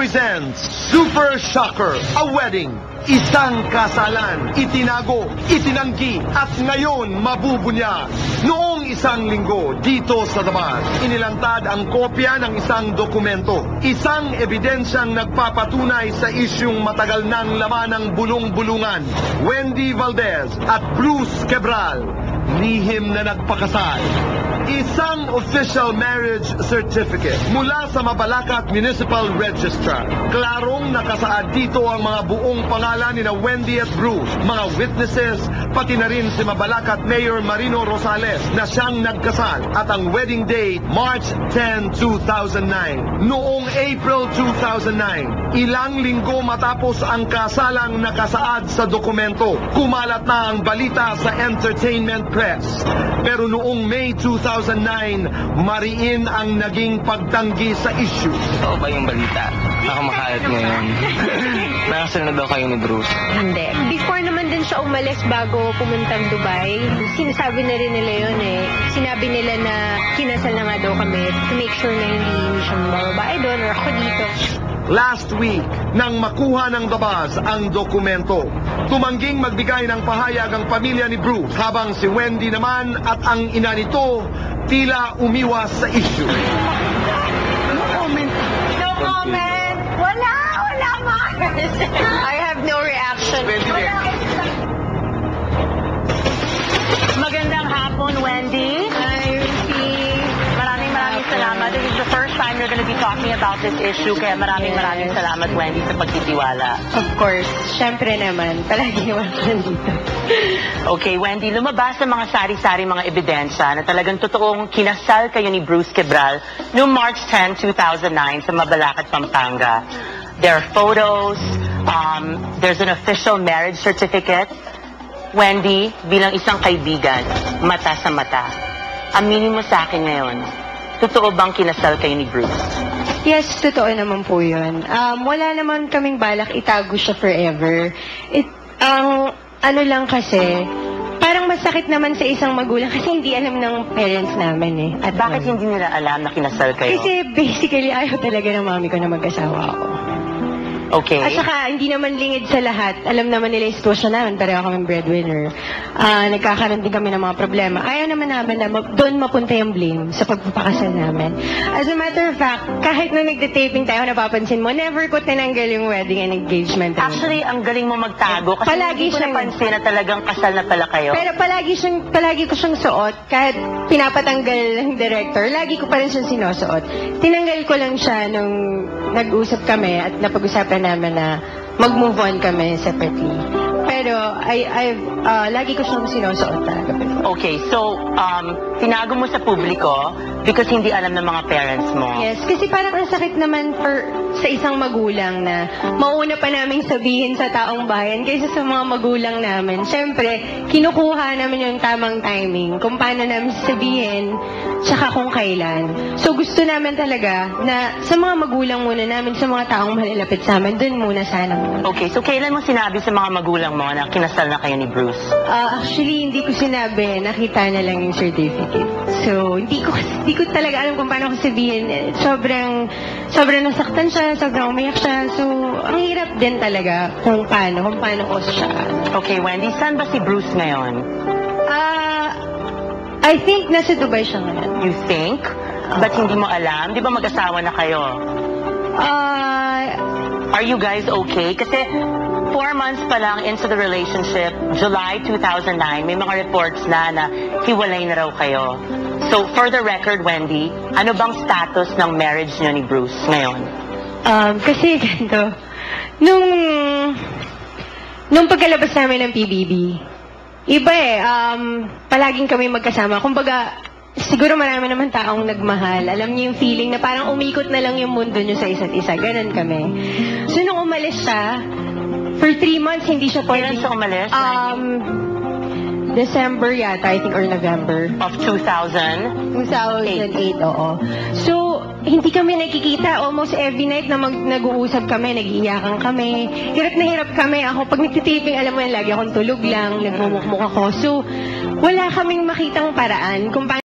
presents Super Shocker, a wedding. Isang kasalan, itinago, itinanggi, at ngayon mabubunya. Noong isang linggo, dito sa Dabas, inilantad ang kopya ng isang dokumento. Isang ebidensyang nagpapatunay sa isyung matagal nang laman ng bulong-bulungan. Wendy Valdez at Bruce Quebral, lihim na nagpakasal. Isang official marriage certificate mula sa Mabalacat Municipal Registrar. Klarong nakasaad dito ang mga buong pangalan ni na Wendy at Bruce, mga witnesses, pati na rin si Mabalacat Mayor Marino Rosales na siyang nagkasal, at ang wedding date March 10, 2009. Noong April 2009, ilang linggo matapos ang kasalang nakasaad sa dokumento, kumalat na ang balita sa entertainment press. Pero noong May 2009, mariin ang naging pagtanggi sa issue. Oo ba yung balita? Ako makalat ngayon. Nakasal na daw kayo ni Bruce. Hindi. Before naman din siya umalis bago pumuntang Dubai, sinasabi na rin nila yun eh. Sinabi nila na kinasal na nga daw kami to make sure na hindi siya mababae doon or ako dito. Last week, nang makuha ng Dabas ang dokumento, tumangging magbigay ng pahayag ang pamilya ni Bruce, habang si Wendy naman at ang ina nito tila umiwas sa issue. No comment. No comment. Wala Mars. I have no reaction. Magandang hapon, Wendy. Hi, Ruthie. Maraming salamat. This is the first time you're going to be talking about this issue, kaya maraming salamat, Wendy, sa pagtitiwala. Of course. Siyempre naman. Palagi iwasan dito. Okay, Wendy, lumabas sa mga sari-sari mga ebidensya na talagang totoong kinasal kayo ni Bruce Quebral noong March 10, 2009 sa Mabalacat, Pampanga. There are photos, there's an official marriage certificate. Wendy, bilang isang kaibigan, mata sa mata, aminin mo sa akin ngayon, totoo bang kinasal kayo ni Bruce? Yes, totoo naman po yun. Wala naman kaming balak itago siya forever. Ano lang kasi, parang masakit naman sa isang magulang kasi hindi alam ng parents namin eh. At bakit hindi nila alam na kinasal kayo? Kasi basically ayaw talaga ng mami ko na mag-asawa ako. Okay. At saka, hindi naman lingid sa lahat. Alam naman nila yung sitwasyon namin, pareho kaming breadwinner. Nagkakaroon din kami ng mga problema. Ayaw naman namin na doon mapunta yung blame sa pagpapakasal namin. As a matter of fact, kahit na nagde-taping tayo, napapansin mo, never ko tinanggal yung wedding and engagement. Actually, ang galing mo magtago kasi hindi ko napansin na talagang kasal na pala kayo. Pero palagi ko siyang suot. Kahit pinapatanggal ng director, lagi ko pa rin siyang sinusuot. Tinanggal ko lang siya nung nag-usap kami at napag-usapan namin na mag-move on kami separately. Pero lagi ko siyang sinusuot talaga. Okay, so tinago mo sa publiko because hindi alam ng mga parents mo. Yes, kasi parang ang sakit naman sa isang magulang na mauna pa naming sabihin sa taong bayan kaysa sa mga magulang namin. Siyempre, kinukuha namin yung tamang timing kung paano namin sabihin tsaka kung kailan. So gusto namin talaga na sa mga magulang muna namin, sa mga taong malalapit sa amin, dun muna sana. Okay, so kailan mo sinabi sa mga magulang mo na kinasal na kayo ni Bruce? Actually, hindi ko sinabi. Nakita na lang yung certificate. So, hindi ko talaga alam kung paano ko sabihin. Sobrang nasaktan siya, sobrang umiyak siya. So, ang hirap din talaga kung paano ko siya. Okay, Wendy, saan ba si Bruce ngayon? I think nasa Dubai siya ngayon. You think? Ba't hindi mo alam? Di ba mag-asawa na kayo? Are you guys okay? Kasi 4 months pa lang into the relationship, July 2009, may mga reports na hiwalay na raw kayo. So, for the record, Wendy, ano bang status ng marriage niyo ni Bruce ngayon? Kasi ganito, nung pagkalabas namin ng PBB, iba palaging kami magkasama. Kumbaga, siguro marami naman taong nagmahal. Alam niyo yung feeling na parang umikot na lang yung mundo niyo sa isa't isa. Ganon kami. So, nung umalis siya, for 3 months, hindi siya pwede. Kailan siya umalis? December yata, I think, or November. Of 2000? 2008, oo. So, hindi kami nakikita. Almost every night na nag-uusap kami, nag-iiyakan kami. Hirap na hirap kami. Ako, pag nagtitiping, alam mo yan, lagi akong tulog lang, nagmumukmuk ako. So, wala kaming makitang paraan kung paano